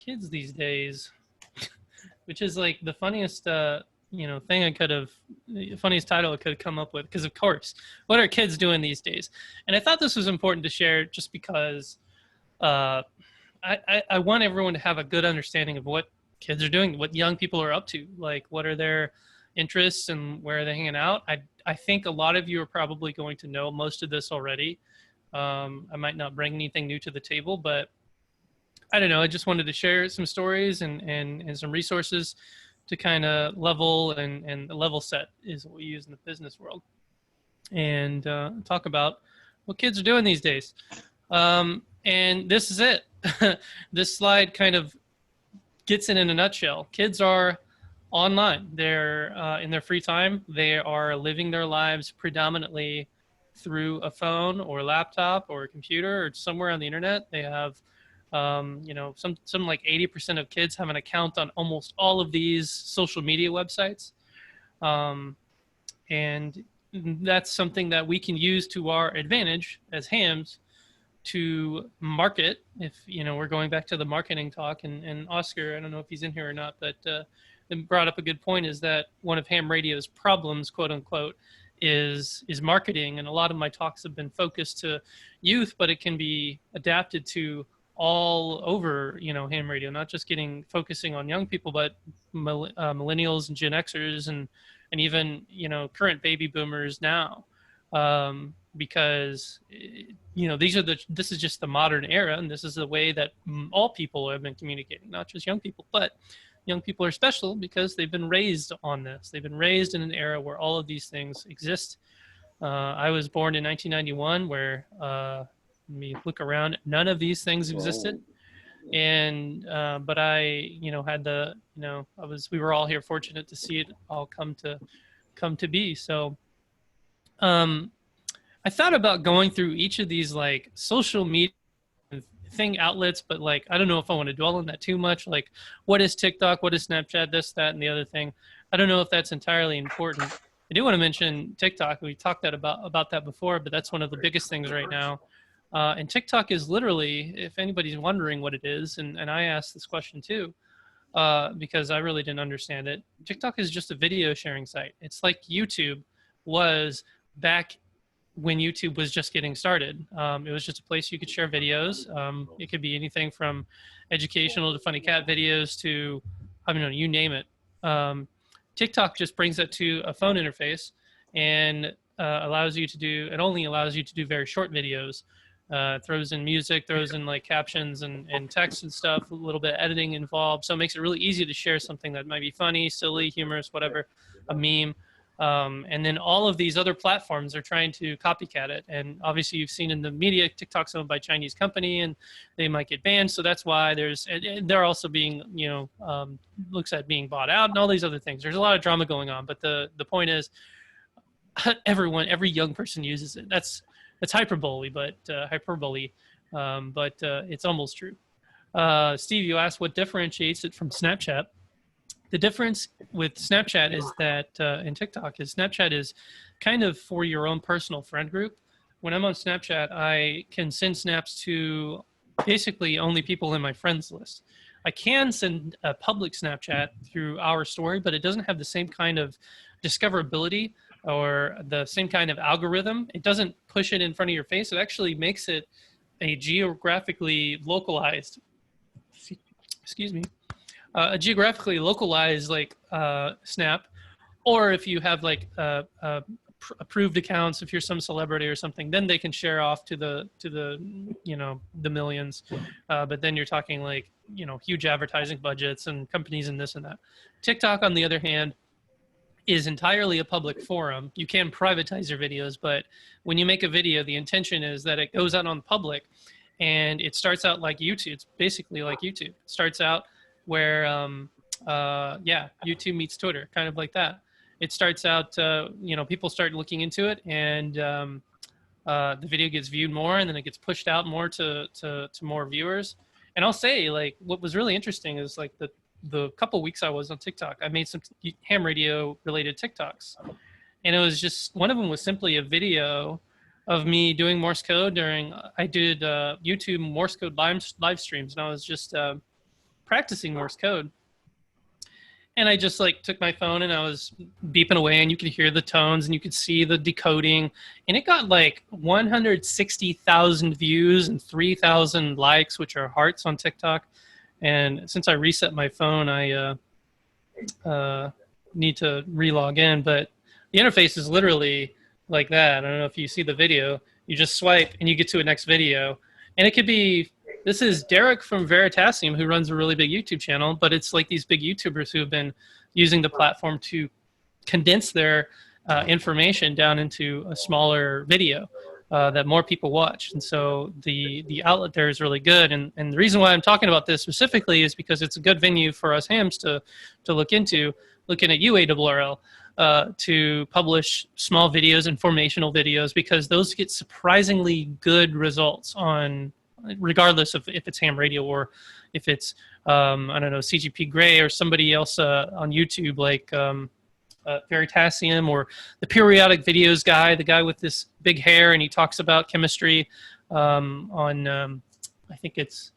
kids these days, which is like the funniest, thing I could have, funniest title I could have come up with. Because of course, what are kids doing these days? And I thought this was important to share, just because uh, I want everyone to have a good understanding of what kids are doing, what young people are up to, like what are their interests and where are they hanging out. I think a lot of you are probably going to know most of this already. I might not bring anything new to the table, but I don't know. I just wanted to share some stories and some resources to kind of level and level set is what we use in the business world, and talk about what kids are doing these days. And this is it. This slide kind of gets it in a nutshell. Kids are online. They're in their free time. They are living their lives predominantly through a phone or laptop or a computer or somewhere on the internet. They have some like 80% of kids have an account on almost all of these social media websites. And that's something that we can use to our advantage as hams to market. If, we're going back to the marketing talk, and Oscar, I don't know if he's in here or not, but brought up a good point, is that one of ham radio's problems, quote unquote, is marketing. And a lot of my talks have been focused to youth, but it can be adapted to all over, ham radio, not just focusing on young people, but millennials and Gen Xers and even, current baby boomers now. Because, this is just the modern era, and this is the way that all people have been communicating, not just young people. But young people are special because they've been raised on this. They've been raised in an era where all of these things exist. I was born in 1991, where let me look around, none of these things existed. And but I had we were all here fortunate to see it all come to be. So I thought about going through each of these like social media thing outlets, but like I don't know if I want to dwell on that too much. Like, what is TikTok, what is Snapchat, this, that, and the other thing. I don't know if that's entirely important. I do want to mention TikTok. We talked about that before, but that's one of the biggest things right now. And TikTok is literally, if anybody's wondering what it is, and I asked this question too, because I really didn't understand it. TikTok is just a video sharing site. It's like YouTube was back when YouTube was just getting started. It was just a place you could share videos. It could be anything from educational to funny cat videos to, I don't know, you name it. TikTok just brings that to a phone interface and it only allows you to do very short videos. Throws in music, throws in like captions and text and stuff, a little bit of editing involved. So it makes it really easy to share something that might be funny, silly, humorous, whatever, a meme. And then all of these other platforms are trying to copycat it. And obviously you've seen in the media, TikTok's owned by a Chinese company and they might get banned. So that's why they're also being, looks at being bought out and all these other things. There's a lot of drama going on, but the point is every young person uses it. That's hyperbole, but it's almost true. Steve, you asked what differentiates it from Snapchat. The difference with Snapchat is that, and TikTok is, Snapchat is kind of for your own personal friend group. When I'm on Snapchat, I can send snaps to basically only people in my friends list. I can send a public Snapchat through our story, but it doesn't have the same kind of discoverability or the same kind of algorithm. It doesn't push it in front of your face. It actually makes it a geographically localized, a geographically localized like snap. Or if you have like approved accounts, if you're some celebrity or something, then they can share off to the the millions. But then you're talking like huge advertising budgets and companies and this and that. TikTok, on the other hand, is entirely a public forum. You can privatize your videos, but when you make a video, the intention is that it goes out on public, and it starts out like YouTube. It's basically like YouTube. It starts out where, YouTube meets Twitter, kind of like that. It starts out, people start looking into it, and the video gets viewed more, and then it gets pushed out more to more viewers. And I'll say, like, what was really interesting is like the couple weeks I was on TikTok, I made some ham radio related TikToks, and it was just, one of them was simply a video of me doing Morse code I did YouTube Morse code live streams, and I was just practicing Morse code. And I just like took my phone and I was beeping away, and you could hear the tones and you could see the decoding, and it got like 160,000 views and 3,000 likes, which are hearts on TikTok. And since I reset my phone, I need to re-log in, but the interface is literally like that. I don't know if you see the video. You just swipe and you get to a next video, and it could be, this is Derek from Veritasium, who runs a really big YouTube channel, but it's like these big YouTubers who have been using the platform to condense their information down into a smaller video that more people watch. And so the outlet there is really good. And the reason why I'm talking about this specifically is because it's a good venue for us hams to look into, looking at UARL, to publish small videos, informational videos, because those get surprisingly good results on, regardless of if it's ham radio or if it's, I don't know, CGP Grey or somebody else on YouTube, like Veritasium, or the periodic videos guy, the guy with this big hair, and he talks about chemistry on, I think it's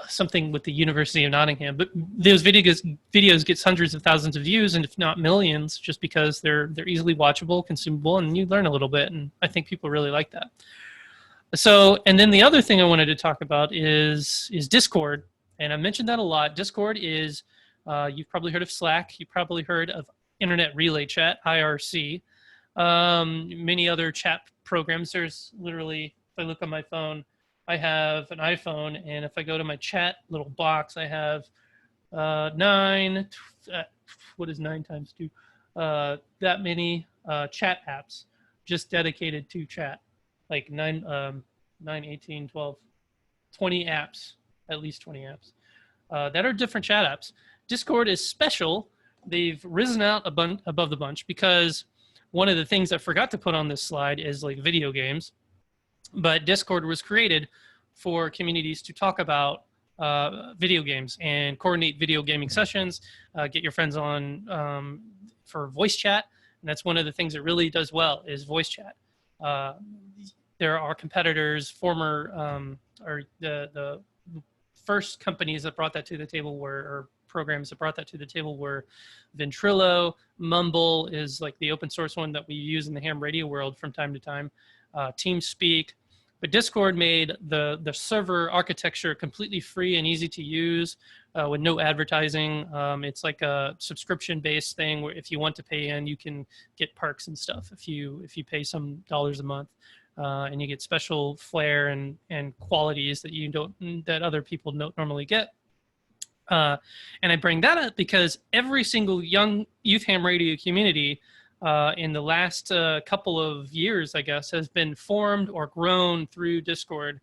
something with the University of Nottingham. But those videos get hundreds of thousands of views, and if not millions, just because they're easily watchable, consumable, and you learn a little bit. And I think people really like that. So, and then the other thing I wanted to talk about is Discord. And I mentioned that a lot. Discord is, you've probably heard of Slack. You've probably heard of Internet Relay Chat, IRC. Many other chat programs. There's literally, if I look on my phone, I have an iPhone, and if I go to my chat little box, I have what is 9 times 2? That many chat apps just dedicated to chat. Like 9, 18, 12, 20 apps, at least 20 apps that are different chat apps. Discord is special. They've risen out above the bunch because one of the things I forgot to put on this slide is like video games. But Discord was created for communities to talk about video games and coordinate video gaming sessions, get your friends on for voice chat. And that's one of the things it really does well is voice chat. There are competitors, former, or the first companies that brought that to the table were, or programs that brought that to the table were Ventrilo. Mumble is like the open source one that we use in the ham radio world from time to time. TeamSpeak. But Discord made the server architecture completely free and easy to use with no advertising. It's like a subscription-based thing where if you want to pay in, you can get perks and stuff if you pay some dollars a month, and you get special flair and qualities that other people don't normally get. And I bring that up because every single young youth ham radio community in the last couple of years, I guess, has been formed or grown through Discord.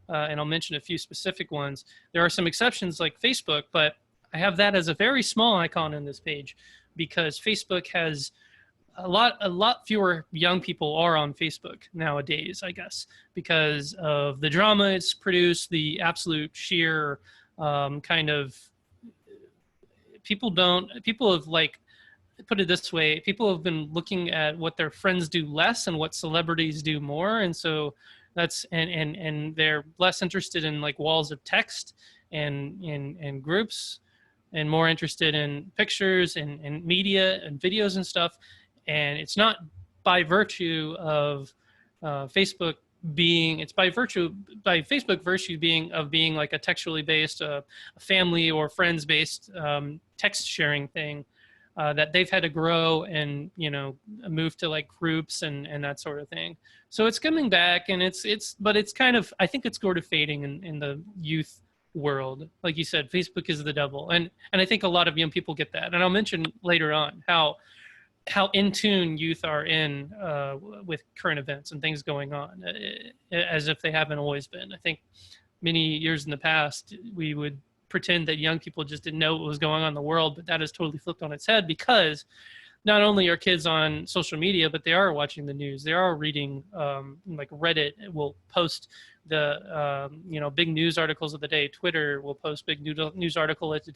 And I'll mention a few specific ones. There are some exceptions like Facebook, but I have that as a very small icon in this page because Facebook has a lot fewer young people are on Facebook nowadays, I guess, because of the drama it's produced, the absolute sheer kind of, people have like, put it this way, people have been looking at what their friends do less and what celebrities do more. And so that's, and they're less interested in like walls of text and groups, and more interested in pictures and media and videos and stuff. And it's not by virtue of Facebook being, it's by Facebook virtue being like a textually based, a family or friends based text sharing thing. That they've had to grow and, you know, move to like groups and that sort of thing. So it's coming back, and but it's kind of, I think it's sort of fading in the youth world. Like you said, Facebook is the devil. And I think a lot of young people get that. And I'll mention later on how in tune youth are in with current events and things going on, as if they haven't always been. I think many years in the past, we would pretend that young people just didn't know what was going on in the world, but that has totally flipped on its head because not only are kids on social media, but they are watching the news. They are reading, like Reddit will post the, big news articles of the day. Twitter will post big news article of the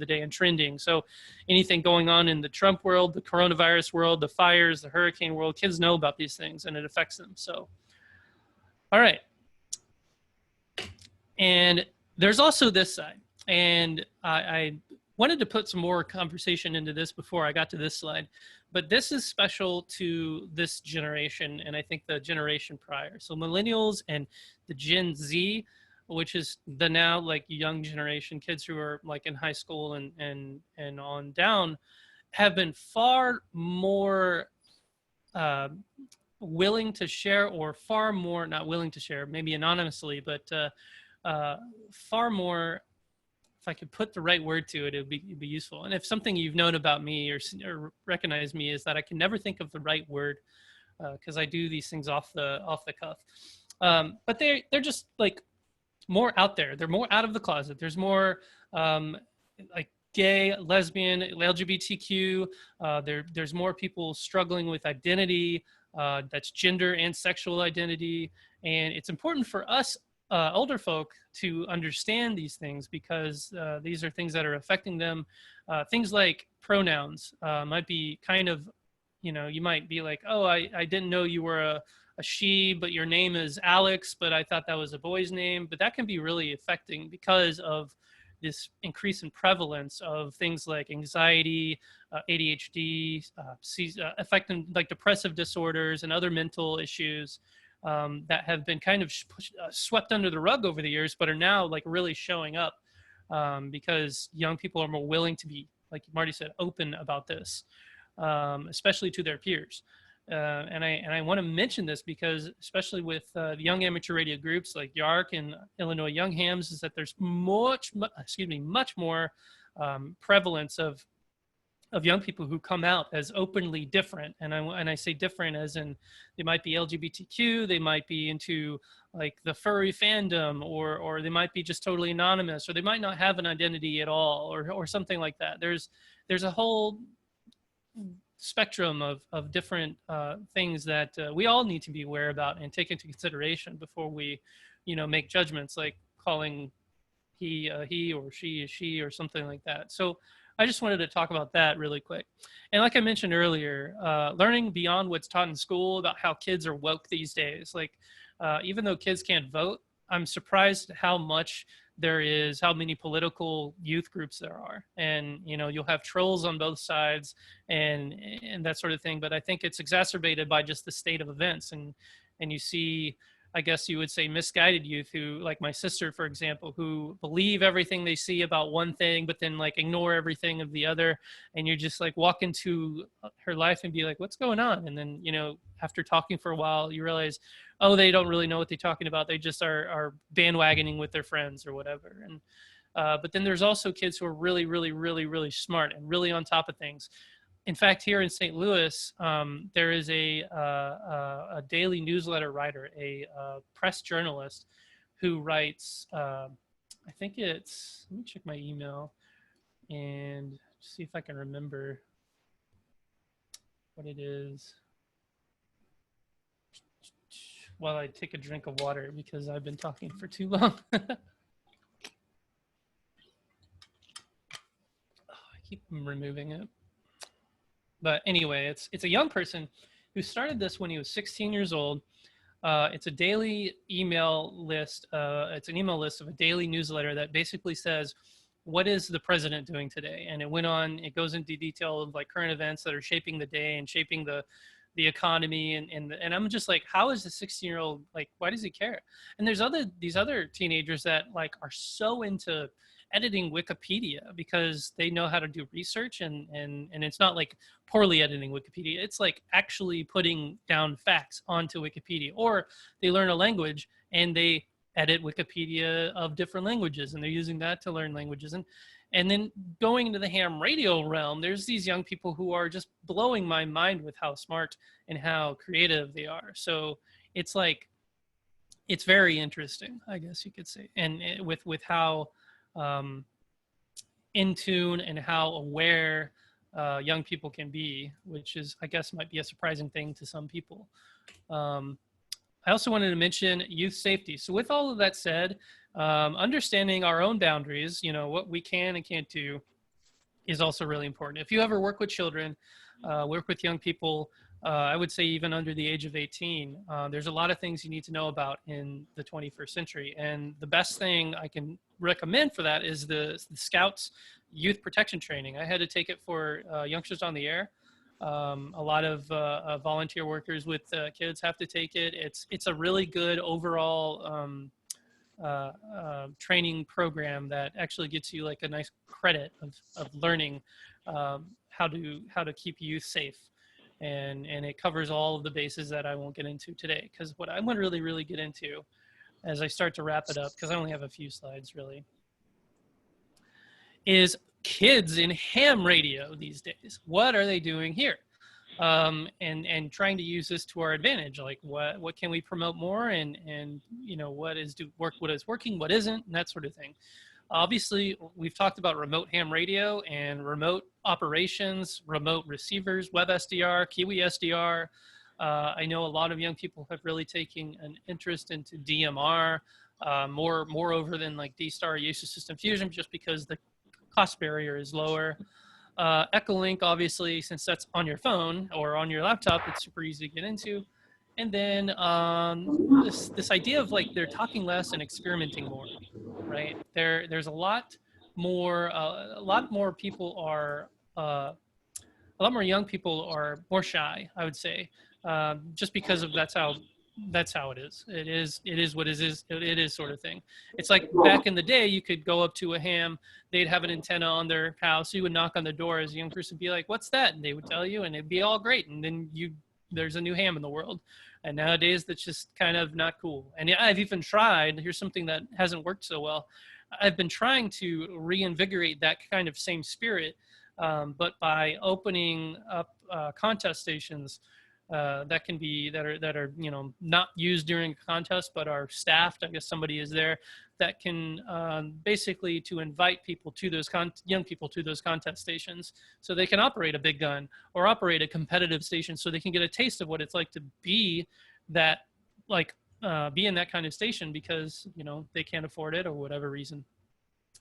day and trending. So anything going on in the Trump world, the coronavirus world, the fires, the hurricane world, kids know about these things and it affects them. So, all right. And there's also this side. And I wanted to put some more conversation into this before I got to this slide, but this is special to this generation, and I think the generation prior. So millennials and the Gen Z, which is the now like young generation, kids who are like in high school and on down, have been far more uh, willing to share, or far more not willing to share, maybe anonymously, but far more, if I could put the right word to it, it'd be useful. And if something you've known about me or recognize me is that I can never think of the right word, because I do these things off the cuff. But they're just like more out there. They're more out of the closet. There's more like gay, lesbian, LGBTQ. There's more people struggling with identity. That's gender and sexual identity. And it's important for us older folk to understand these things, because these are things that are affecting them. Things like pronouns might be kind of, you might be like, oh, I didn't know you were a she, but your name is Alex, but I thought that was a boy's name. But that can be really affecting because of this increase in prevalence of things like anxiety, ADHD, affecting like depressive disorders and other mental issues that have been kind of swept under the rug over the years, but are now like really showing up because young people are more willing to be, like Marty said, open about this, especially to their peers. And I want to mention this because, especially with the young amateur radio groups like YARC and Illinois Young Hams, is that there's much more prevalence of young people who come out as openly different. And I say different as in they might be LGBTQ, they might be into like the furry fandom, or they might be just totally anonymous, or they might not have an identity at all, or something like that. There's a whole spectrum of different things that we all need to be aware about and take into consideration before we, make judgments like calling he or she a she or something like that. So I just wanted to talk about that really quick. And like I mentioned earlier, learning beyond what's taught in school about how kids are woke these days. Like, even though kids can't vote, I'm surprised how many political youth groups there are. And, you'll have trolls on both sides and that sort of thing. But I think it's exacerbated by just the state of events. And you see, I guess you would say, misguided youth who, like my sister, for example, who believe everything they see about one thing, but then like ignore everything of the other. And you're just like walk into her life and be like, what's going on? And then, after talking for a while, you realize, oh, they don't really know what they're talking about. They just are bandwagoning with their friends or whatever. And, but then there's also kids who are really, really, really, really smart and really on top of things. In fact, here in St. Louis, there is a daily newsletter writer, a press journalist who writes, I think it's, let me check my email and see if I can remember what it is while I take a drink of water, because I've been talking for too long. I keep removing it. But anyway, it's a young person who started this when he was 16 years old. It's a daily email list. It's an email list of a daily newsletter that basically says, what is the president doing today? And it goes into detail of like current events that are shaping the day and shaping the economy. And I'm just like, how is a 16-year-old, like, why does he care? And there's these other teenagers that like are so into editing Wikipedia because they know how to do research, and it's not like poorly editing Wikipedia. It's like actually putting down facts onto Wikipedia, or they learn a language and they edit Wikipedia of different languages and they're using that to learn languages. And then going into the ham radio realm, there's these young people who are just blowing my mind with how smart and how creative they are. So it's like, it's very interesting, I guess you could say. And with how in tune and how aware young people can be, which is, I guess, might be a surprising thing to some people. I also wanted to mention youth safety. So with all of that said, understanding our own boundaries, what we can and can't do, is also really important. If you ever work with children, work with young people, I would say even under the age of 18. There's a lot of things you need to know about in the 21st century. And the best thing I can recommend for that is the Scouts Youth Protection Training. I had to take it for Youngsters on the Air. A lot of volunteer workers with kids have to take it. It's a really good overall training program that actually gets you like a nice credit of learning how to keep youth safe. And it covers all of the bases that I won't get into today, because what I want to really get into as I start to wrap it up, because I only have a few slides really, is kids in ham radio these days. What are they doing here? And trying to use this to our advantage. Like what can we promote more, and you know, what is working, what isn't, and that sort of thing. Obviously, we've talked about remote ham radio and remote operations, remote receivers, web SDR, Kiwi SDR. I know a lot of young people have really taken an interest into DMR, moreover than like D-Star Usage System Fusion, just because the cost barrier is lower. Echolink, obviously, since that's on your phone or on your laptop, it's super easy to get into. And then this idea of like they're talking less and experimenting more, right? There's a lot more people are a lot more young people are more shy, I would say, just because of that's how it is. It is what it is sort of thing. It's like back in the day, you could go up to a ham, they'd have an antenna on their house, you would knock on the door as a young person, be like, what's that? And they would tell you, and it'd be all great. And then there's a new ham in the world. And nowadays that's just kind of not cool. And I've even tried, here's something that hasn't worked so well. I've been trying to reinvigorate that kind of same spirit, but by opening up contest stations that are you know, not used during a contest but are staffed. I guess somebody is there that can basically to invite people to those young people to those contest stations, so they can operate a big gun or operate a competitive station, so they can get a taste of what it's like to be that, like be in that kind of station, because you know they can't afford it or whatever reason.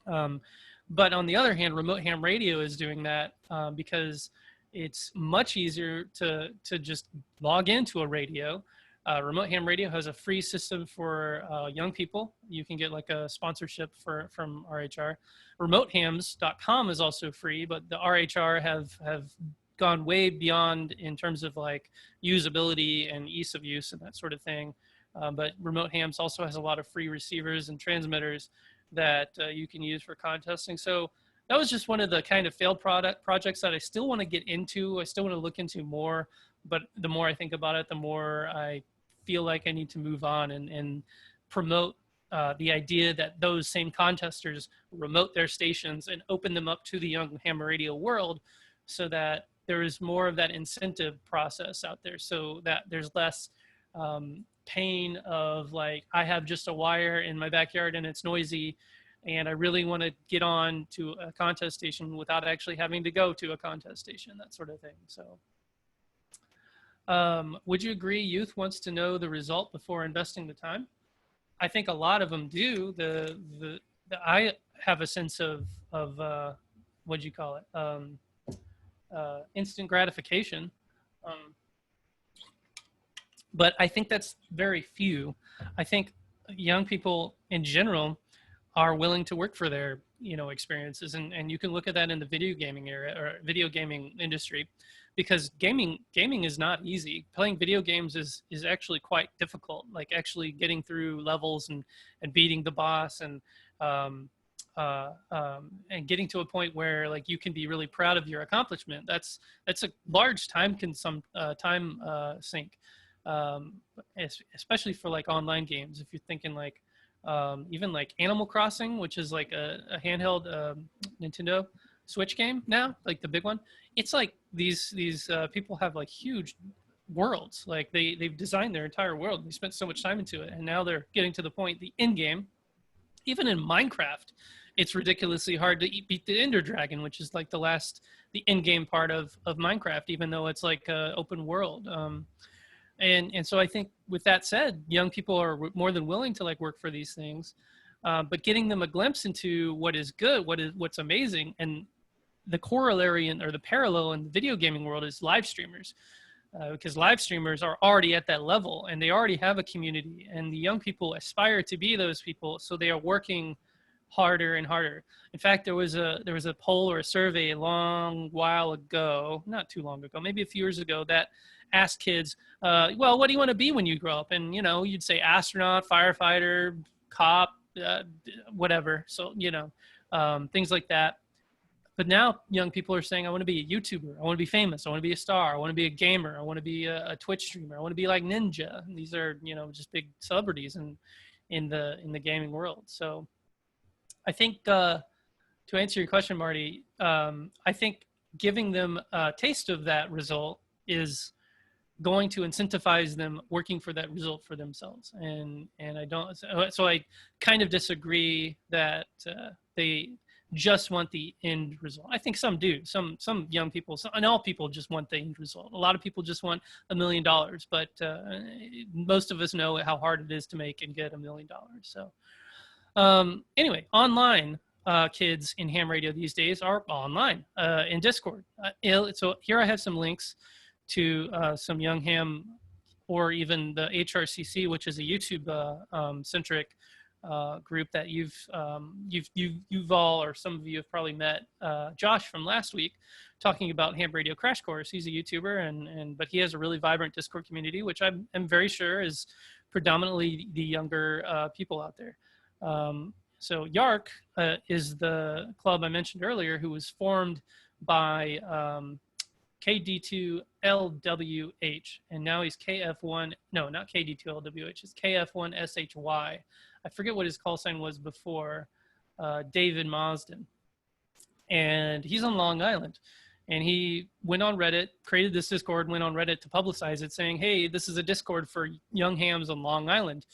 But on the other hand, remote ham radio is doing that because it's much easier to just log into a radio. Remote ham radio has a free system for young people. You can get like a sponsorship from RHR. RemoteHams.com is also free, but the RHR have gone way beyond in terms of like usability and ease of use and that sort of thing. But Remote Hams also has a lot of free receivers and transmitters that you can use for contesting. So that was just one of the kind of failed projects that I still want to get into. I still want to look into more, but the more I think about it, the more I feel like I need to move on and promote the idea that those same contesters remote their stations and open them up to the young ham radio world, so that there is more of that incentive process out there, so that there's less pain of like, I have just a wire in my backyard and it's noisy, and I really want to get on to a contest station without actually having to go to a contest station, that sort of thing. So would you agree youth wants to know the result before investing the time? I think a lot of them do. I have a sense of what'd you call it? Instant gratification. But I think that's very few. I think young people in general are willing to work for their, you know, experiences. And you can look at that in the video gaming area or video gaming industry, because gaming is not easy. Playing video games is actually quite difficult, like actually getting through levels and beating the boss and getting to a point where like you can be really proud of your accomplishment. That's a large time sink, especially for like online games. If you're thinking like even like Animal Crossing, which is like a handheld Nintendo Switch game now, like the big one. It's like these people have like huge worlds. Like they've designed their entire world. They spent so much time into it, and now they're getting to the point, the end game. Even in Minecraft, it's ridiculously hard to beat the Ender Dragon, which is like the end game part of Minecraft, even though it's like open world. And so I think with that said, young people are more than willing to like work for these things, but getting them a glimpse into what is good, what's amazing. And the corollary or the parallel in the video gaming world is live streamers. because live streamers are already at that level and they already have a community, and the young people aspire to be those people, so they are working harder and harder. In fact, there was a poll or a survey a long while ago, not too long ago, maybe a few years ago, that asked kids, well, what do you want to be when you grow up? And you'd say astronaut, firefighter, cop, whatever. So things like that. But now young people are saying, I want to be a YouTuber. I want to be famous. I want to be a star. I want to be a gamer. I want to be a Twitch streamer. I want to be like Ninja. And these are, just big celebrities in the gaming world. So I think to answer your question, Marty, I think giving them a taste of that result is going to incentivize them working for that result for themselves. And I don't, so I kind of disagree that they just want the end result. I think some do. Some young people, and all people just want the end result. A lot of people just want $1 million, but most of us know how hard it is to make and get $1 million. So anyway, online kids in ham radio these days are online in Discord. So here I have some links to some young ham, or even the HRCC, which is a YouTube centric group that you've all, or some of you have probably met Josh from last week, talking about Ham Radio Crash Course. He's a YouTuber, but he has a really vibrant Discord community, which I'm very sure is predominantly the younger people out there. So YARC is the club I mentioned earlier, who was formed by KD2LWH, and now he's KF1, no, not KD2LWH, it's KF1SHY. I forget what his call sign was before, David Marsden. And he's on Long Island. And he went on Reddit, created this Discord, went on Reddit to publicize it, saying, hey, this is a Discord for young hams on Long Island.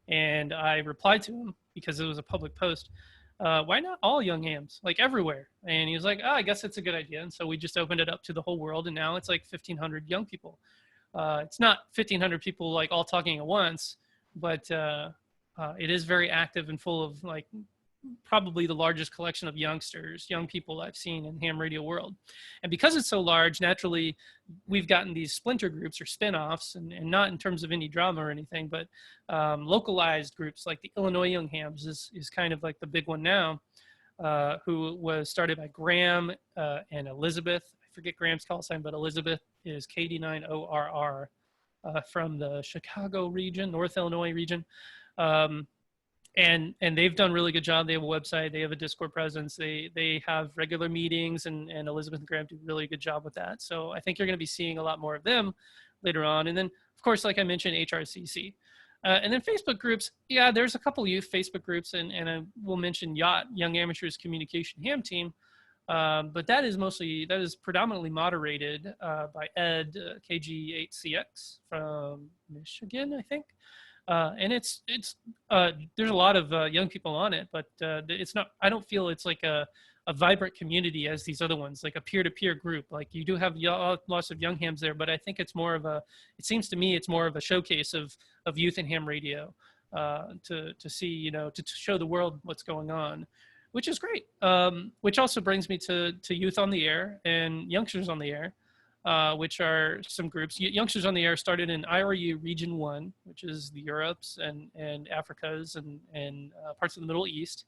And I replied to him, because it was a public post, why not all young hams, like everywhere? And he was like, oh, I guess it's a good idea. And so we just opened it up to the whole world, and now it's like 1,500 young people. It's not 1,500 people like all talking at once, but it is very active and full of like probably the largest collection of young people I've seen in ham radio world. And because it's so large, naturally, we've gotten these splinter groups or spin-offs, and not in terms of any drama or anything, but localized groups like the Illinois Young Hams is kind of like the big one now, who was started by Graham and Elizabeth. I forget Graham's call sign, but Elizabeth is KD9ORR from the Chicago region, North Illinois region. And they've done a really good job. They have a website, they have a Discord presence, they have regular meetings, and Elizabeth and Graham do a really good job with that. So I think you're going to be seeing a lot more of them later on. And then, of course, like I mentioned, HRCC. And then Facebook groups, yeah, there's a couple youth Facebook groups, and I will mention YACHT, Young Amateurs Communication Ham Team. But that is predominantly moderated by Ed, KG8CX from Michigan, I think. And it's there's a lot of young people on it, but it's not, I don't feel it's like a vibrant community as these other ones, like a peer-to-peer group. Like you do have lots of young hams there, but I think it's more of it seems to me it's more of a showcase of youth and ham radio to see, to show the world what's going on, which is great. Which also brings me to Youth on the Air and Youngsters on the Air. Which are some groups. Youngsters on the Air started in IRU Region 1, which is the Europes and Africas and parts of the Middle East.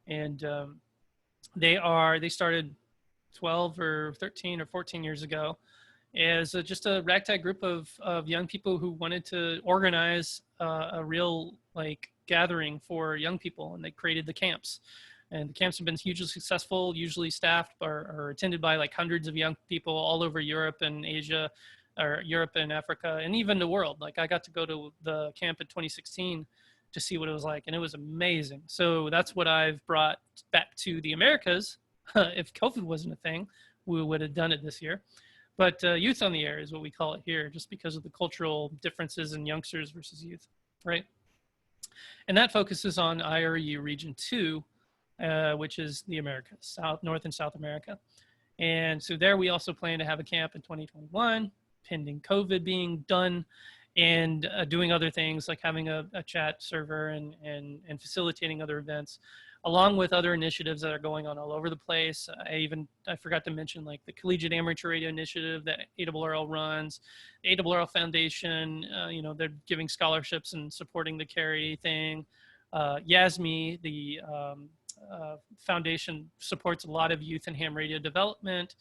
And they started 12 or 13 or 14 years ago as just a ragtag group of young people who wanted to organize a real gathering for young people, and they created the camps. And the camps have been hugely successful, usually staffed or attended by hundreds of young people all over Europe and Asia, or Europe and Africa, and even the world. I got to go to the camp in 2016 to see what it was like, and it was amazing. So that's what I've brought back to the Americas. If COVID wasn't a thing, we would have done it this year. But Youth on the Air is what we call it here, just because of the cultural differences in youngsters versus youth, right? And that focuses on IRU Region 2, which is the Americas, North and South America. And so there we also plan to have a camp in 2021, pending COVID being done, and doing other things like having a chat server and facilitating other events. along with other initiatives that are going on all over the place. I forgot to mention like the Collegiate Amateur Radio Initiative that ARRL runs, the ARRL Foundation. They're giving scholarships and supporting the carry thing. YASME, the foundation, supports a lot of youth and ham radio development,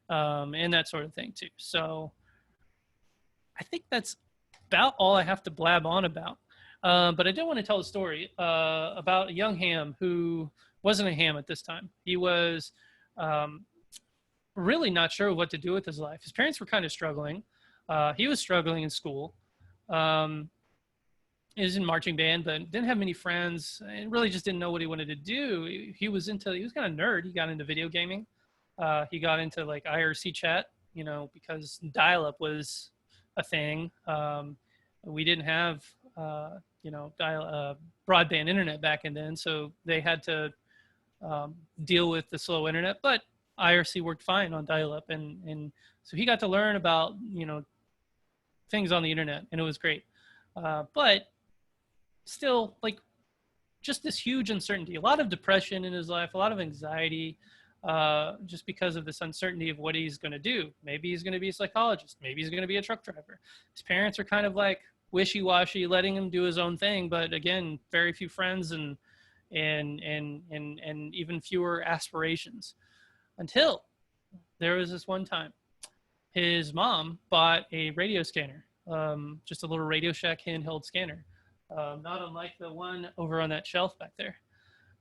and that sort of thing too. So I think that's about all I have to blab on about. But I did want to tell a story about a young ham who wasn't a ham at this time. He was really not sure what to do with his life. His parents were kind of struggling. He was struggling in school. He was in marching band, but didn't have many friends, and really just didn't know what he wanted to do. He was kind of nerd. He got into video gaming. He got into like IRC chat, because dial-up was a thing. We didn't have, broadband internet back then, so they had to deal with the slow internet, but IRC worked fine on dial-up. And so he got to learn about, things on the internet, and it was great. But still, like, just this huge uncertainty, a lot of depression in his life, a lot of anxiety, just because of this uncertainty of what he's going to do. Maybe he's going to be a psychologist. Maybe he's going to be a truck driver. His parents are kind of like wishy-washy, letting him do his own thing. But again, very few friends and even fewer aspirations, until there was this one time his mom bought a radio scanner, just a little Radio Shack handheld scanner, not unlike the one over on that shelf back there.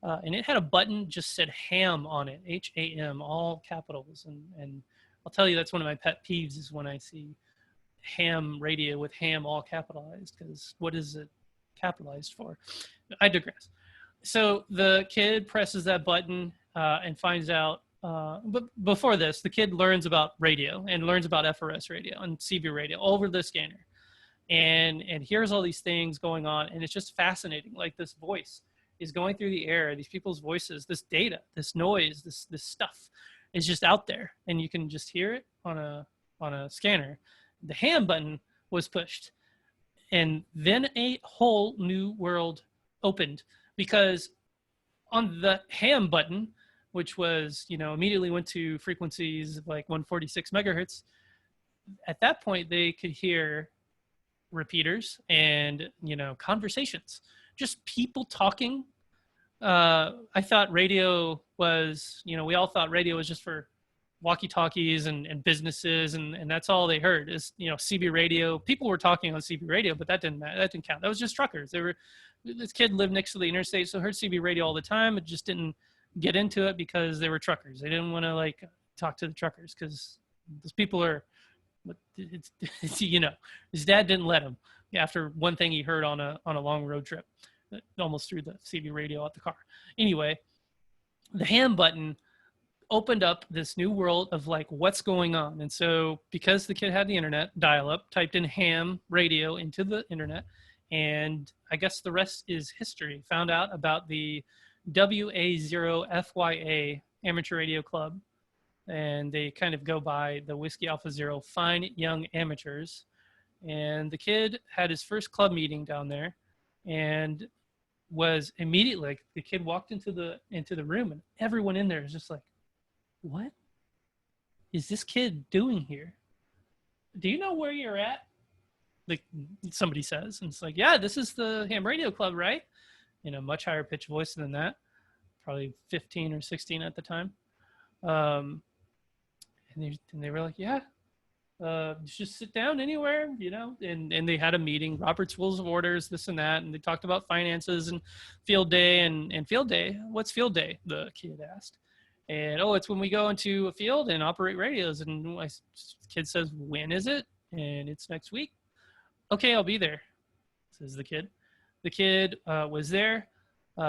And it had a button just said ham on it, HAM, all capitals. And I'll tell you, that's one of my pet peeves is when I see ham radio with ham all capitalized, because what is it capitalized for? I digress. So the kid presses that button and finds out, but before this, the kid learns about radio and learns about FRS radio and CB radio over the scanner. And here's all these things going on, and it's just fascinating. Like, this voice is going through the air, these people's voices, this data, this noise, this stuff is just out there, and you can just hear it on a scanner. The ham button was pushed, and then a whole new world opened, because on the ham button, which was, immediately went to frequencies of like 146 megahertz, at that point they could hear repeaters and, conversations, just people talking. I thought radio was, we all thought radio was just for walkie-talkies and businesses, and that's all they heard is, CB radio. People were talking on CB radio, but that didn't matter. That didn't count. That was just truckers. This kid lived next to the interstate, so heard CB radio all the time. It just didn't get into it because they were truckers. They didn't want to like talk to the truckers because those people are, it's his dad didn't let him after one thing he heard on a long road trip, almost threw the CB radio out the car. Anyway, the ham button opened up this new world of like what's going on. And so because the kid had the internet, dial-up, typed in ham radio into the internet, and I guess the rest is history. Found out about the WA0FYA Amateur Radio Club, and they kind of go by the Whiskey Alpha Zero Fine Young Amateurs. And the kid had his first club meeting down there, and was immediately like, the kid walked into the room, and everyone in there is just like, what is this kid doing here? Do you know where you're at? Like, somebody says, and it's like, yeah, this is the ham radio club, right? In a much higher pitch voice than that, probably 15 or 16 at the time. And they were like, yeah, just sit down anywhere, and they had a meeting, Robert's Rules of Orders, this and that, and they talked about finances and field day. And field day, what's field day? The kid asked. And, it's when we go into a field and operate radios. And the kid says, when is it? And it's next week. Okay, I'll be there, says the kid. The kid was there,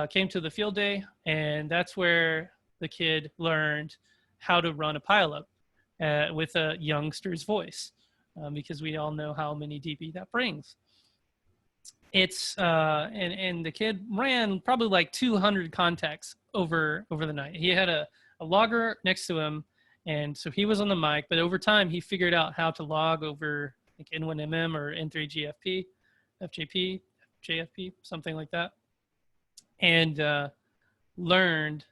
came to the field day, and that's where the kid learned how to run a pileup with a youngster's voice, because we all know how many dB that brings. It's and the kid ran probably like 200 contacts over the night. He had a logger next to him, and so he was on the mic, but over time he figured out how to log over like N1MM or 3GFP, FJP, JFP, something like that. And learned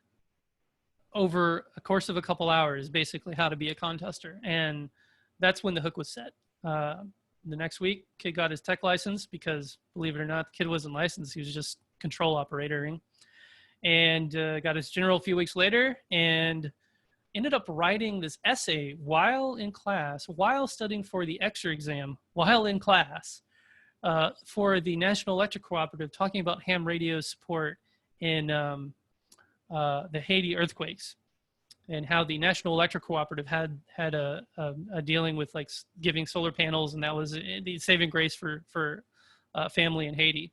over a course of a couple hours, basically how to be a contester. And that's when the hook was set. The next week, kid got his tech license because, believe it or not, the kid wasn't licensed. He was just control operating. And got his general a few weeks later and ended up writing this essay while in class, while studying for the extra exam, while in class, for the National Electric Cooperative, talking about ham radio support in the Haiti earthquakes, and how the National Electric Cooperative had a dealing with like giving solar panels, and that was the saving grace for family in Haiti.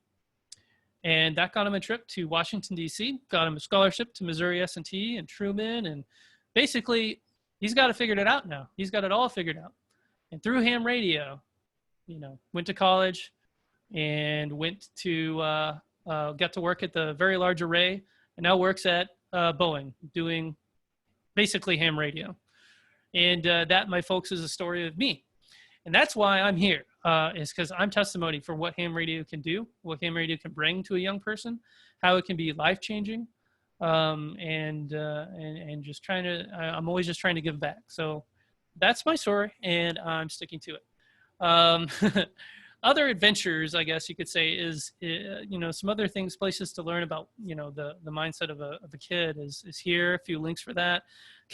And that got him a trip to Washington, D.C., got him a scholarship to Missouri S&T and Truman, and basically he's got it figured it out now. He's got it all figured out. And through ham radio, you know, went to college and went to got to work at the Very Large Array, and now works at Boeing doing basically ham radio. And that, my folks, is a story of me. And that's why I'm here, is because I'm testimony for what ham radio can do, what ham radio can bring to a young person, how it can be life-changing, and just trying to, I'm always just trying to give back. So that's my story, and I'm sticking to it. Other adventures, I guess you could say, is, you know, some other things, places to learn about, you know, the mindset of a kid is here. A few links for that.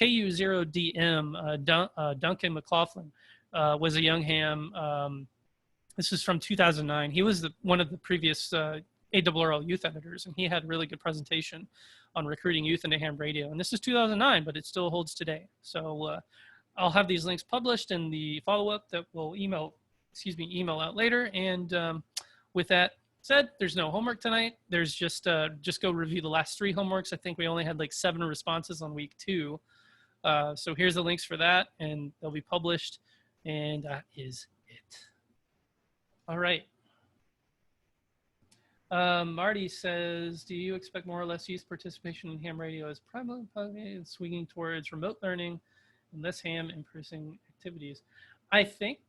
KU0DM, Duncan McLaughlin was a young ham. This is from 2009. He was one of the previous ARRL youth editors, and he had a really good presentation on recruiting youth into ham radio. And this is 2009, but it still holds today. So I'll have these links published in the follow-up that we'll email out later. And with that said, there's no homework tonight. There's just go review the last 3 homeworks. I think we only had like 7 responses on week 2. So here's the links for that, and they'll be published. And that is it. All right. Marty says, do you expect more or less youth participation in ham radio as primarily swinging towards remote learning and less ham in-person activities? I think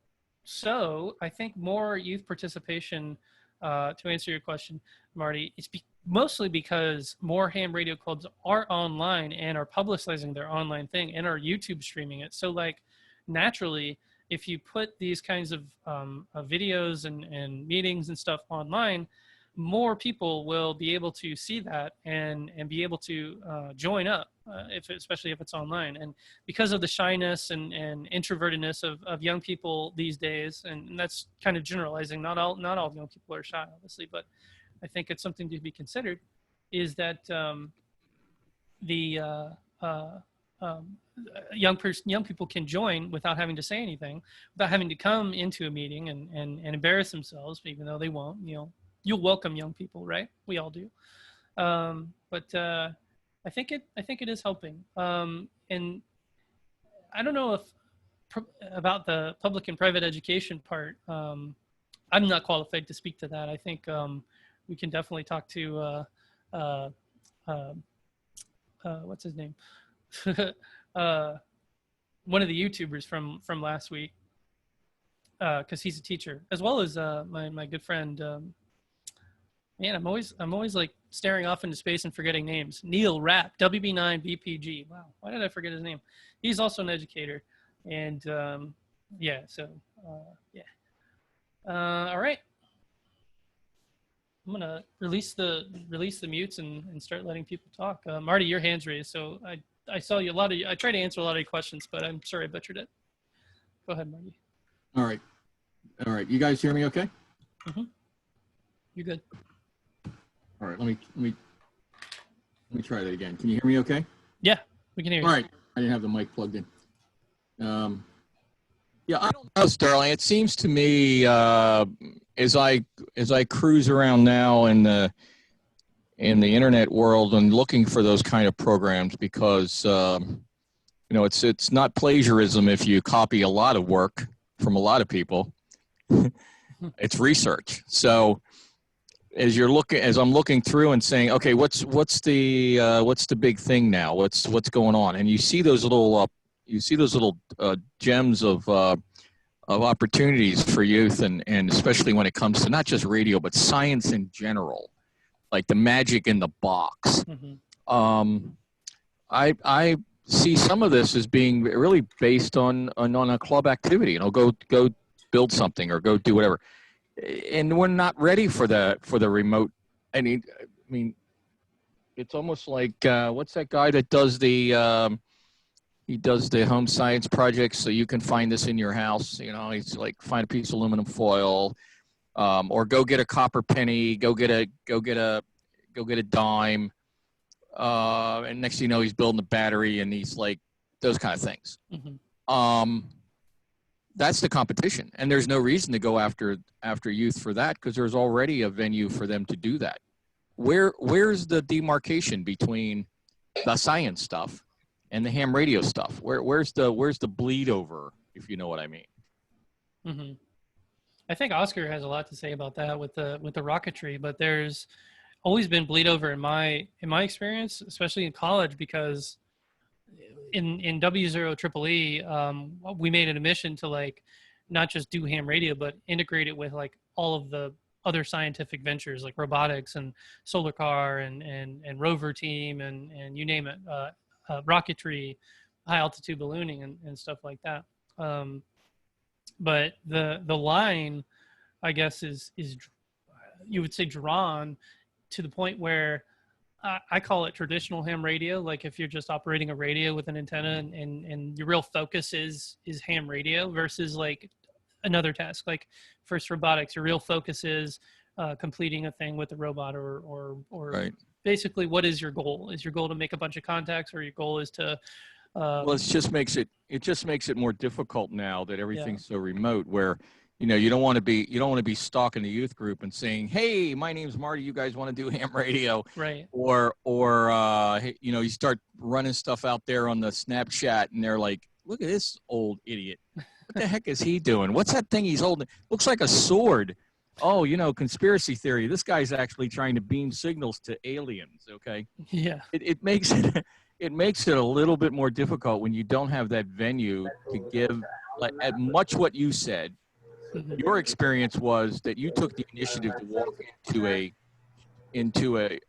so. I think more youth participation, to answer your question, Marty, it's mostly because more ham radio clubs are online and are publicizing their online thing and are YouTube streaming it. So like naturally, if you put these kinds of videos and meetings and stuff online, more people will be able to see that and be able to join up, especially if it's online. And because of the shyness and introvertedness of young people these days, and that's kind of generalizing, not all young people are shy, obviously, but I think it's something to be considered, is that young people can join without having to say anything, without having to come into a meeting and embarrass themselves, even though they won't. You know, you'll welcome young people, right? We all do. But I think it is helping. And I don't know about the public and private education part. I'm not qualified to speak to that. I think we can definitely talk to what's his name? One of the YouTubers from last week, because he's a teacher, as well as my good friend. Man, I'm always like staring off into space and forgetting names. Neil Rapp, WB9BPG. Wow, why did I forget his name? He's also an educator, and yeah. So yeah. All right. I'm gonna release the mutes and start letting people talk. Marty, your hand's raised, so I saw you I tried to answer a lot of your questions, but I'm sorry I butchered it. Go ahead, Marty. All right. You guys hear me okay? Mm-hmm. You're good. All right, let me try that again. Can you hear me okay? Yeah, we can hear you. All right, I didn't have the mic plugged in. Yeah, I don't know, Sterling. It seems to me as I cruise around now in the internet world and looking for those kind of programs, because you know, it's not plagiarism if you copy a lot of work from a lot of people. It's research. So as I'm looking through and saying, okay, what's the big thing now? What's going on? And you see those little gems of opportunities for youth, and especially when it comes to not just radio but science in general, like the magic in the box. Mm-hmm. I see some of this as being really based on a club activity. You know, go build something or go do whatever, and we're not ready for the remote. I mean, it's almost like what's that guy that does the he does the home science projects, so you can find this in your house. You know, he's like, find a piece of aluminum foil, or go get a copper penny, go get a dime, and next thing you know, he's building a battery, and he's like, those kind of things. Mm-hmm. That's the competition, and there's no reason to go after youth for that, because there's already a venue for them to do that. Where's the demarcation between the science stuff and the ham radio stuff? Where's the bleed over, if you know what I mean? Mm-hmm. I think Oscar has a lot to say about that with the rocketry, but there's always been bleed over in my experience, especially in college, because in W0EEE, we made it a mission to like not just do ham radio, but integrate it with like all of the other scientific ventures like robotics and solar car and rover team and you name it, rocketry, high altitude ballooning and stuff like that. But the line, I guess, is you would say drawn to the point where I call it traditional ham radio. Like if you're just operating a radio with an antenna and your real focus is ham radio versus like another task like First Robotics, your real focus is completing a thing with the robot or Right. Basically what is your goal? Is your goal to make a bunch of contacts, or your goal is to Well, it just makes it more difficult now that everything's so remote, where you know you don't want to be stalking the youth group and saying, hey, my name's Marty, you guys want to do ham radio? right. Or hey, you know, you start running stuff out there on the Snapchat and they're like, look at this old idiot, what the heck is he doing? What's that thing he's holding? Looks like a sword. Oh, you know, conspiracy theory, this guy's actually trying to beam signals to aliens. Okay. Yeah. It makes it a little bit more difficult when you don't have that venue to give, like, at much what you said. Mhm. Your experience was that you took the initiative to walk into a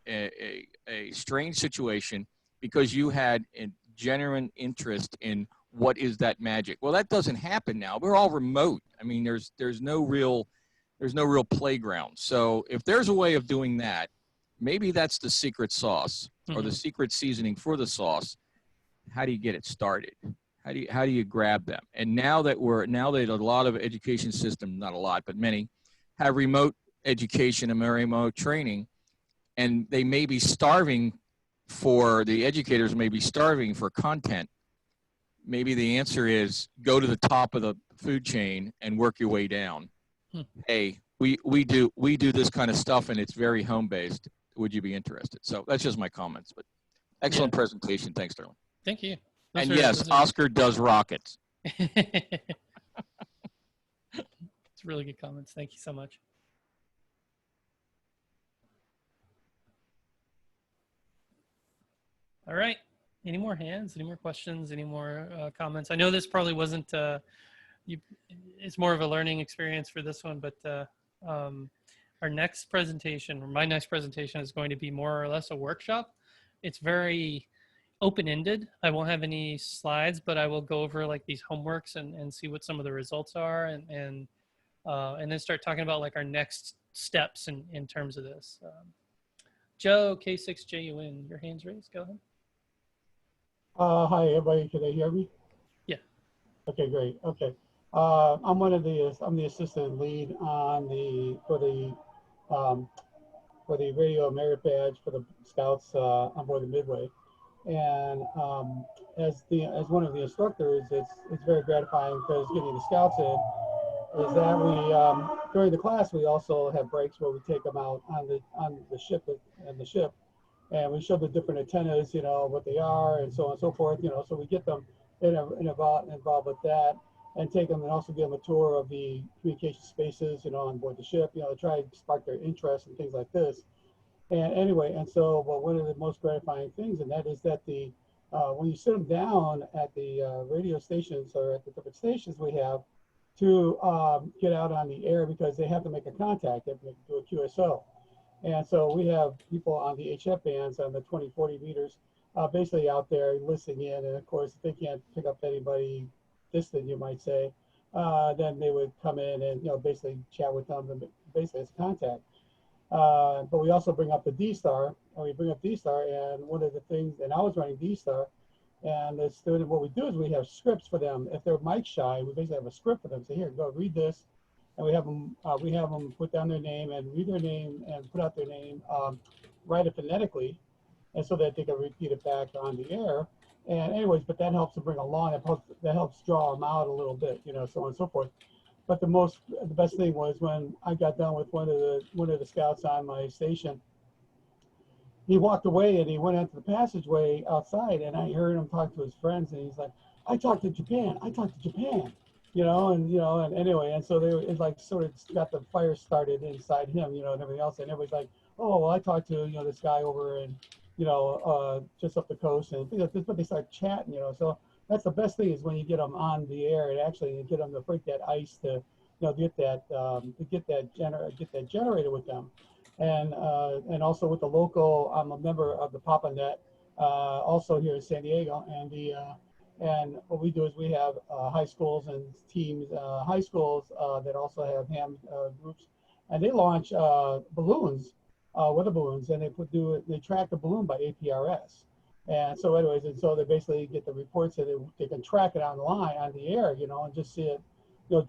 strange situation because you had a genuine interest in what is that magic. Well, that doesn't happen now. We're all remote. I mean, there's no real playground. So if there's a way of doing that, maybe that's the secret sauce or the secret seasoning for the sauce. How do you get it started? How do you grab them? And now that a lot of education systems, not a lot, but many, have remote education and remote training, and they may be starving the educators may be starving for content. Maybe the answer is go to the top of the food chain and work your way down. Hey, we do this kind of stuff and it's very home based. Would you be interested? So that's just my comments, but excellent presentation. Thanks, Sterling. Thank you. And yes, Oscar does rockets. It's really good comments. Thank you so much. All right. Any more hands? Any more questions? Any more comments? I know this probably wasn't, it's more of a learning experience for this one, but our next presentation, or my next presentation, is going to be more or less a workshop. It's very open-ended. I won't have any slides, but I will go over like these homeworks and see what some of the results are, and then start talking about like our next steps in terms of this. Joe, K6JUN, your hand's raised. Go ahead. Hi, everybody. Can they hear me? Yeah. Okay, great. Okay. I'm the assistant lead on for the radio merit badge for the scouts on board the Midway. And as one of the instructors, it's very gratifying because getting the scouts in is that we during the class we also have breaks where we take them out on the ship and we show the different antennas, you know, what they are and so on and so forth, you know, so we get them involved with that and take them and also give them a tour of the communication spaces, you know, on board the ship, you know, to try to spark their interest and things like this. And anyway, and so, well, one of the most gratifying things, and that is that when you sit them down at the radio stations or at the different stations we have to get out on the air, because they have to make a contact, they have to do a QSO. And so we have people on the HF bands on the 20, 40 meters, basically out there listening in. And of course, if they can't pick up anybody distant, you might say, then they would come in and, basically chat with them and basically as contact. But we also bring up the D-Star, and we bring up D-Star, and one of the things, and I was running D-Star, and the student, what we do is we have scripts for them. If they're mic shy, we basically have a script for them. Say, here, go read this, and we have them put down their name and read their name and put out their name, write it phonetically, and so that they can repeat it back on the air. And anyways, but that helps to bring along, that helps draw them out a little bit, so on and so forth. But the best thing was when I got done with one of the scouts on my station. He walked away and he went out to the passageway outside, and I heard him talk to his friends, and he's like, "I talked to Japan. I talked to Japan," and anyway, and so it like sort of got the fire started inside him, and everything else, and everybody's like, "Oh, well, I talked to this guy over in just up the coast," and but they start chatting, so. That's the best thing is when you get them on the air and actually get them to break that ice to, get that generated with them, and also with the local. I'm a member of the PapaNet, also here in San Diego, and what we do is we have high schools and teams, high schools that also have ham groups, and they launch balloons, weather balloons, and they track the balloon by APRS. And so anyways, and so they basically get the reports and they can track it on the line, on the air, and just see it,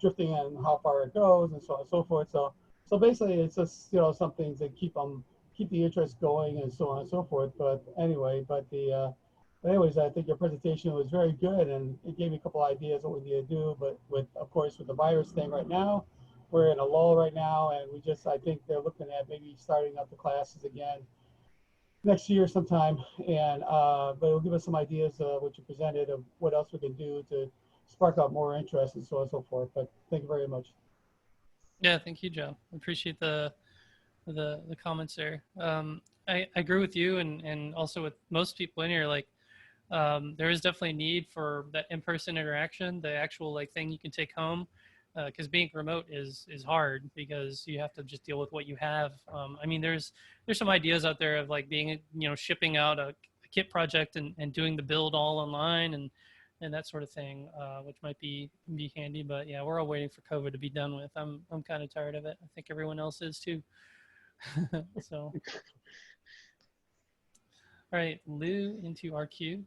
drifting and how far it goes and so on and so forth. So basically it's just, some things that keep the interest going and so on and so forth. But anyway, anyways, I think your presentation was very good and it gave me a couple ideas what we need to do. But of course, with the virus thing right now, we're in a lull right now, and I think they're looking at maybe starting up the classes again next year sometime, and but it'll give us some ideas what you presented of what else we can do to spark up more interest and so on and so forth. But thank you very much. Yeah, thank you, Joe. I appreciate the comments there. I agree with you and also with most people in here. Like, there is definitely a need for that in-person interaction, the actual thing you can take home. Because being remote is hard because you have to just deal with what you have. I mean, there's some ideas out there of being, shipping out a kit project and doing the build all online and that sort of thing, which might be handy. But yeah, we're all waiting for COVID to be done with. I'm kind of tired of it. I think everyone else is too. So, all right, Lou into our queue.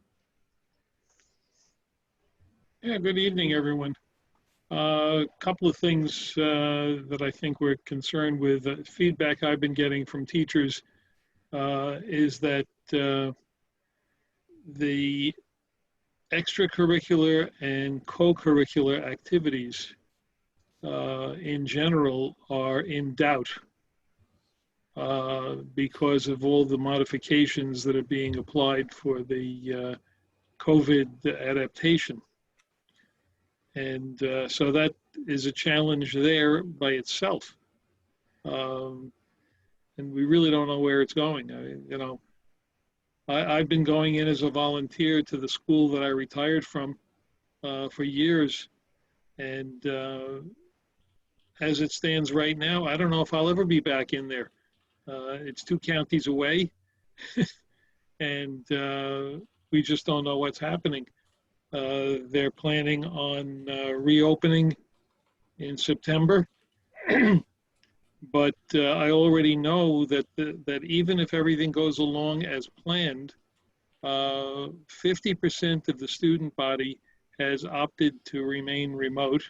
Yeah, good evening, everyone. A couple of things that I think we're concerned with. Feedback I've been getting from teachers is that the extracurricular and co-curricular activities in general are in doubt because of all the modifications that are being applied for the COVID adaptation. And so that is a challenge there by itself. And we really don't know where it's going. I've been going in as a volunteer to the school that I retired from for years. And as it stands right now, I don't know if I'll ever be back in there. It's 2 counties away. And we just don't know what's happening. They're planning on reopening in September, but I already know that that even if everything goes along as planned, 50% of the student body has opted to remain remote,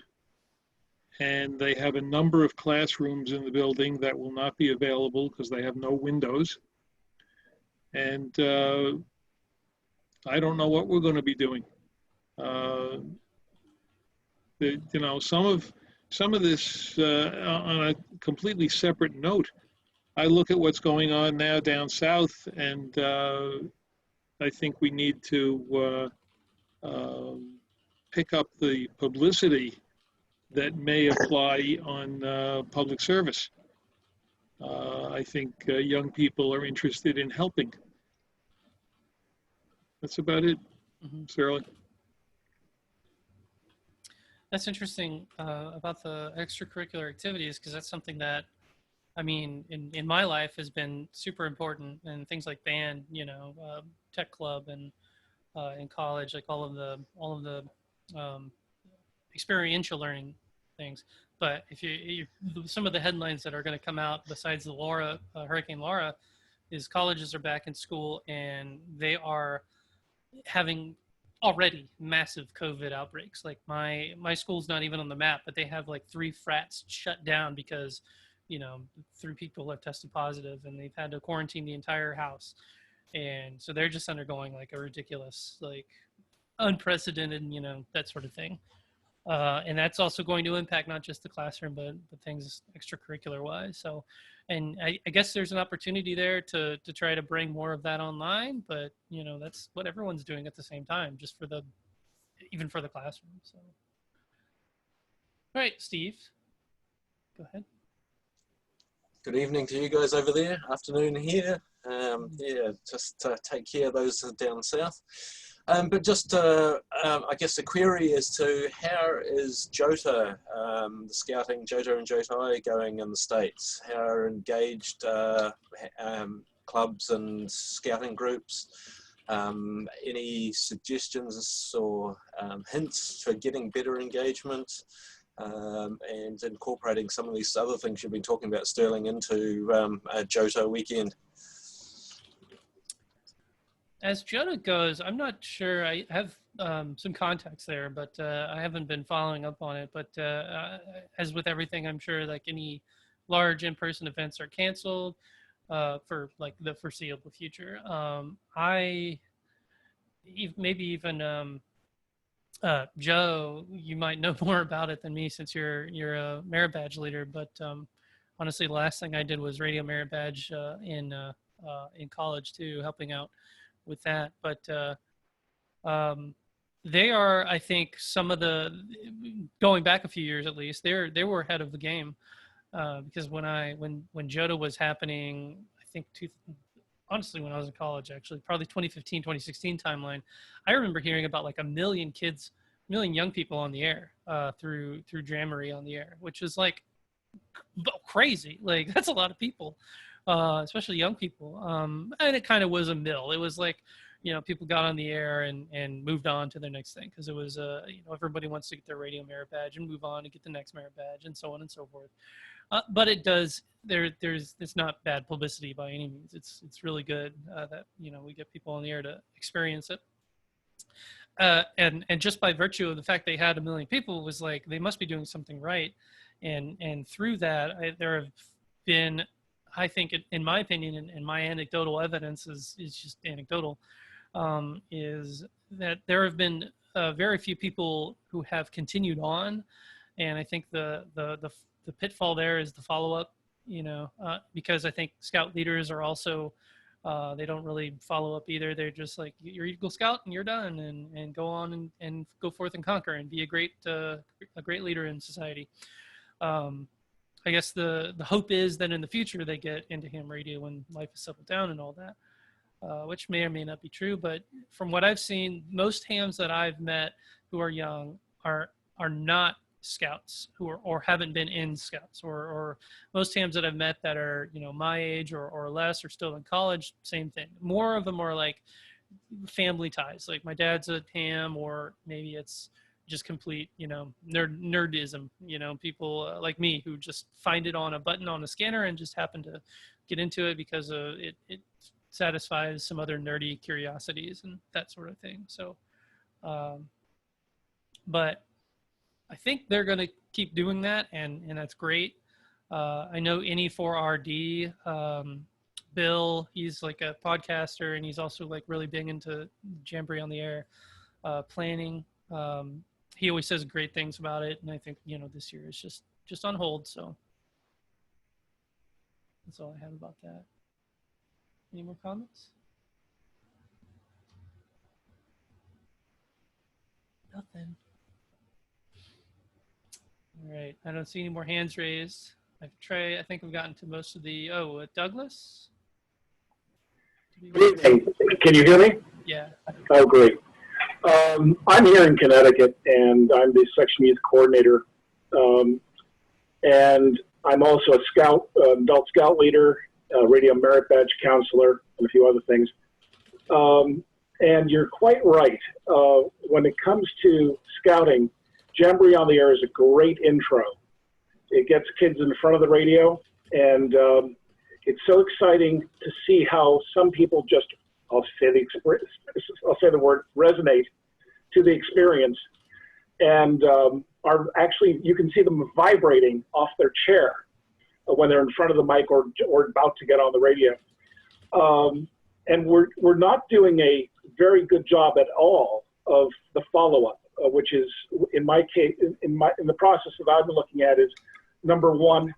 and they have a number of classrooms in the building that will not be available because they have no windows. And I don't know what we're going to be doing. Some of this on a completely separate note. I look at what's going on now down south, and I think we need to pick up the publicity that may apply on public service. I think young people are interested in helping. That's about it, Sterling. That's interesting about the extracurricular activities, because that's something that I mean, in my life has been super important, and things like band, tech club, and in college, like all of the um, experiential learning things. But if some of the headlines that are going to come out besides the Hurricane Laura, is colleges are back in school and they are having already massive COVID outbreaks. Like my school's not even on the map, but they have like 3 frats shut down because 3 people have tested positive, and they've had to quarantine the entire house. And so they're just undergoing like a ridiculous, like unprecedented, that sort of thing. And that's also going to impact not just the classroom, but things extracurricular wise. So, and I guess there's an opportunity there to try to bring more of that online, but that's what everyone's doing at the same time, just even for the classroom. So, all right, Steve, go ahead. Good evening to you guys over there, afternoon here. Yeah, just take care of those down south. But just, I guess the query is to how is JOTA, the scouting, JOTA and JOTI going in the States? How are engaged clubs and scouting groups? Any suggestions or hints for getting better engagement? And incorporating some of these other things you've been talking about, Sterling, into a JOTA weekend. As JOTA goes, I'm not sure. I have some contacts there, but I haven't been following up on it. But as with everything, I'm sure like any large in-person events are canceled for like the foreseeable future. Maybe even Joe, you might know more about it than me since you're a merit badge leader. But honestly, the last thing I did was radio merit badge in college too, helping out with that. But they are, I think, some of the, going back a few years at least, they were ahead of the game because when JOTA was happening, I think honestly, when I was in college, actually, probably 2015, 2016 timeline, I remember hearing about like 1 million kids, 1 million young people on the air through Jamboree on the air, which is like crazy. Like that's a lot of people, especially young people. And it kind of was a mill. It was like, people got on the air and moved on to their next thing because it was, everybody wants to get their radio merit badge and move on to get the next merit badge and so on and so forth. But it does. It's not bad publicity by any means. It's really good that we get people on the air to experience it. And just by virtue of the fact they had 1 million people was like they must be doing something right. And through that, there have been, I think, in my opinion, and my anecdotal evidence is just anecdotal, is that there have been very few people who have continued on, and I think the pitfall there is the follow-up, because I think scout leaders are also, they don't really follow up either. They're just like, you're Eagle Scout and you're done, and go on and go forth and conquer and be a great leader in society. I guess the hope is that in the future they get into ham radio when life is settled down and all that, which may or may not be true. But from what I've seen, most hams that I've met who are young are not scouts or haven't been in scouts, or most hams that I've met that are my age or less or still in college, same thing. More of them are like family ties, like my dad's a ham, or maybe it's just complete nerdism, people like me who just find it on a button on a scanner and just happen to get into it because it satisfies some other nerdy curiosities and that sort of thing. So but I think they're going to keep doing that, and that's great. I know NE4RD, Bill, he's like a podcaster, and he's also like really big into Jamboree on the air planning. He always says great things about it, and I think this year is just on hold. So that's all I have about that. Any more comments? Nothing. All right, I don't see any more hands raised. Trey, I think we've gotten to most of the, Douglas? Good evening. Can you hear me? Yeah. Oh, great. I'm here in Connecticut, and I'm the section youth coordinator. And I'm also a scout, adult scout leader, radio merit badge counselor, and a few other things. And you're quite right. When it comes to scouting, Jamboree on the Air is a great intro. It gets kids in front of the radio, and it's so exciting to see how some people just, I'll say the word, resonate to the experience, and are actually, you can see them vibrating off their chair when they're in front of the mic or about to get on the radio. And we're not doing a very good job at all of the follow-up, which is, in my case, in the process that I've been looking at, is number one,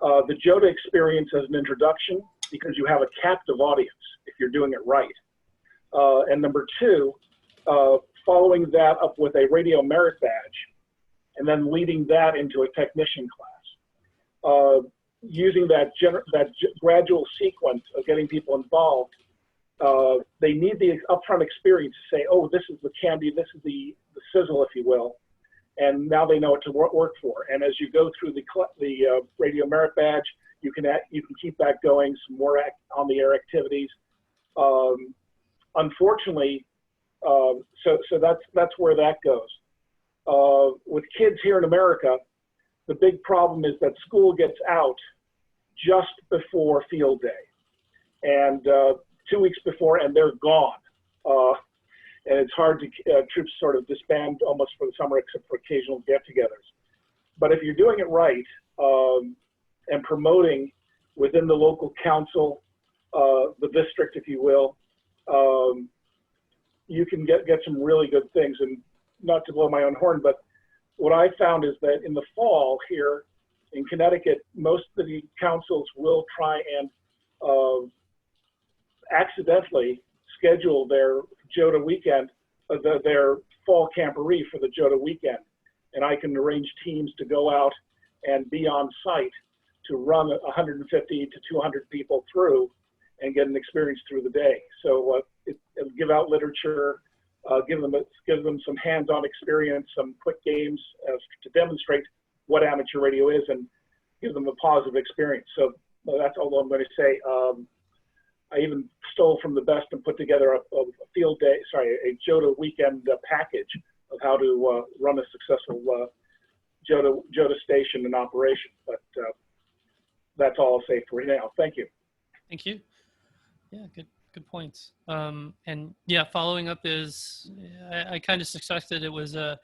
the JOTA experience as an introduction, because you have a captive audience if you're doing it right. And number two, following that up with a radio merit badge, and then leading that into a technician class. Using that gradual sequence of getting people involved, they need the upfront experience to say, oh, this is the candy, this is the sizzle, if you will, and now they know what to work for. And as you go through the radio merit badge, you can keep that going, some more on-the-air activities. Unfortunately, so that's where that goes. With kids here in America, the big problem is that school gets out just before field day, and 2 weeks before, and they're gone. And it's hard to, troops sort of disband almost for the summer, except for occasional get-togethers. But if you're doing it right, and promoting within the local council, the district, if you will, you can get some really good things. And not to blow my own horn, but what I found is that in the fall here in Connecticut, most of the councils will try and accidentally schedule their JOTA weekend, their fall camporee for the JOTA weekend. And I can arrange teams to go out and be on site to run 150 to 200 people through and get an experience through the day. So it'll give out literature, give them some hands-on experience, some quick games to demonstrate what amateur radio is, and give them a positive experience. So that's all I'm going to say. I even stole from the best and put together a field day, a JOTA weekend package of how to run a successful JOTA station in operation. But that's all I'll say for now. Thank you. Thank you. Yeah, good points. And yeah, following up is, I kind of suspected it was a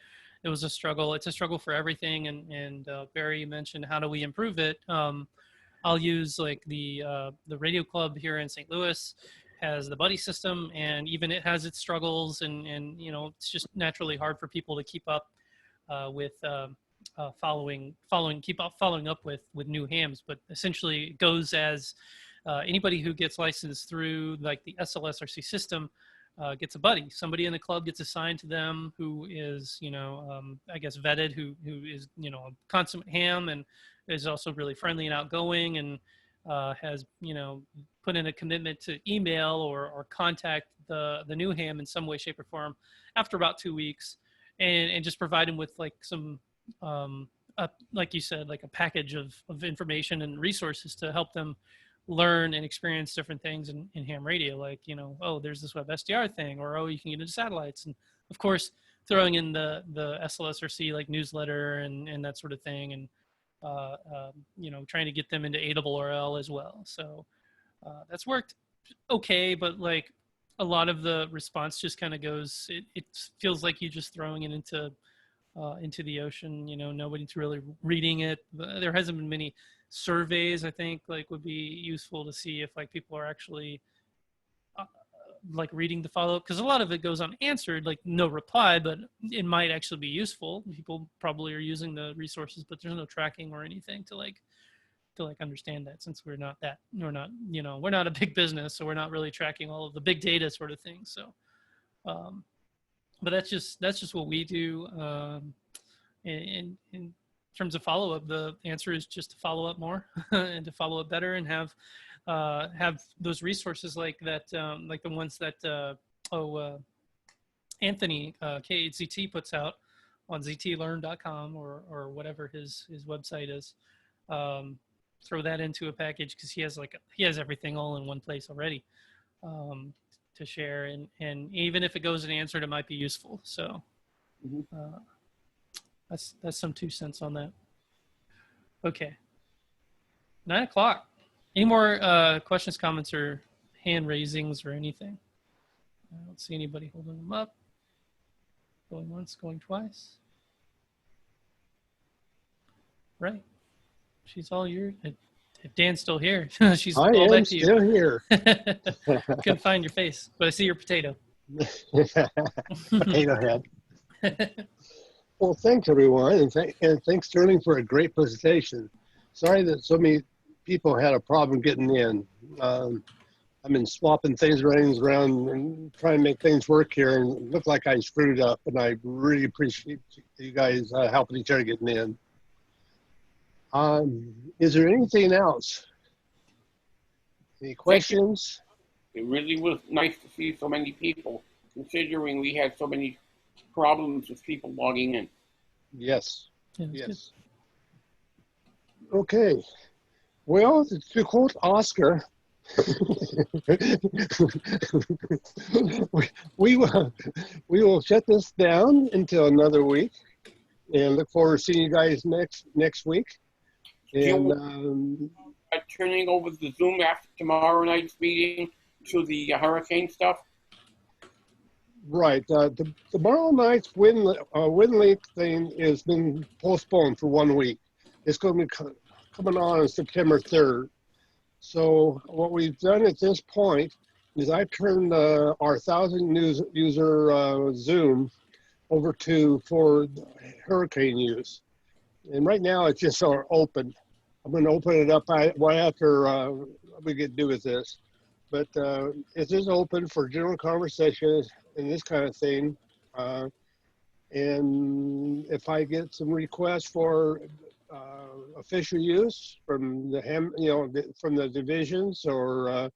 struggle. It's a struggle for everything. And Barry mentioned, how do we improve it? I'll use like the radio club here in St. Louis has the buddy system, and even it has its struggles, and you know, it's just naturally hard for people to keep up with following up with new hams. But essentially it goes as anybody who gets licensed through like the SLSRC system gets a buddy. Somebody in the club gets assigned to them who is, you know, I guess vetted, who is, you know, a consummate ham and is also really friendly and outgoing, and has, you know, put in a commitment to email or contact the new ham in some way, shape, or form after about 2 weeks, and just provide him with like some like you said, like a package of information and resources to help them learn and experience different things in ham radio, like, you know, oh, there's this web SDR thing, or oh, you can get into satellites, and of course throwing in the SLSRC like newsletter and that sort of thing, and you know, trying to get them into ARRL as well. So that's worked okay, but like a lot of the response just kind of goes, it feels like you're just throwing it into the ocean. You know, nobody's really reading it. There hasn't been many surveys, I think, like would be useful to see if like people are actually like reading the follow-up, because a lot of it goes unanswered, like no reply, but it might actually be useful. People probably are using the resources, but there's no tracking or anything to understand that, since we're not, you know, we're not a big business, so we're not really tracking all of the big data sort of things. So but that's just what we do. In terms of follow-up, the answer is just to follow up more and to follow up better, and have those resources like that, like the ones that Anthony K8ZT puts out on ztlearn.com or whatever his website is. throw that into a package because he has everything all in one place already to share, and even if it goes unanswered, it might be useful. So that's some 2 cents on that. Okay, 9 o'clock. Any more questions, comments, or hand raisings or anything? I don't see anybody holding them up. Going once, going twice. Right. She's all yours. If Dan's still here, she's all back to you. I am still here. Couldn't find your face, but I see your potato. Potato head. Well, thanks everyone, and thanks Sterling for a great presentation. Sorry that so many people had a problem getting in. I've been swapping things around and trying to make things work here, and it looked like I screwed up, and I really appreciate you guys helping each other getting in. Is there anything else? Any questions? It really was nice to see so many people, considering we had so many problems with people logging in. Yes. Yeah, Yes. Okay. Well, to quote Oscar, we will shut this down until another week, and look forward to seeing you guys next week. And turning over the Zoom after tomorrow night's meeting to the hurricane stuff. Right. Tomorrow night's wind link thing has been postponed for 1 week. It's going to be coming on September 3rd. So what we've done at this point is I turned our 1,000 user Zoom over for hurricane use. And right now it's just open. I'm going to open it up right after we get due with this. But it is open for general conversations and this kind of thing. And if I get some requests for official use from from the divisions or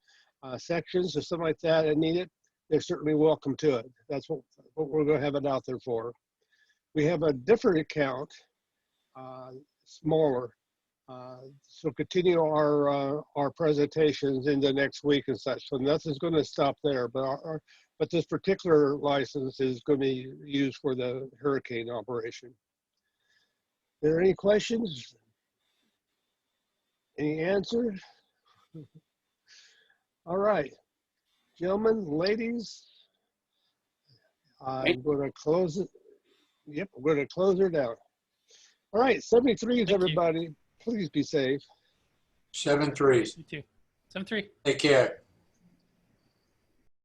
sections or something like that and need it, they're certainly welcome to it. That's what we're going to have it out there for. We have a different account, smaller. So continue our presentations in the next week and such. So nothing's going to stop there. But this particular license is going to be used for the hurricane operation. Are there any questions? Any answers? All right, gentlemen, ladies, I'm going to close it. Yep, we're going to close her down. All right, 73s, everybody. Please be safe. 7-3. You too. 7-3. Take care.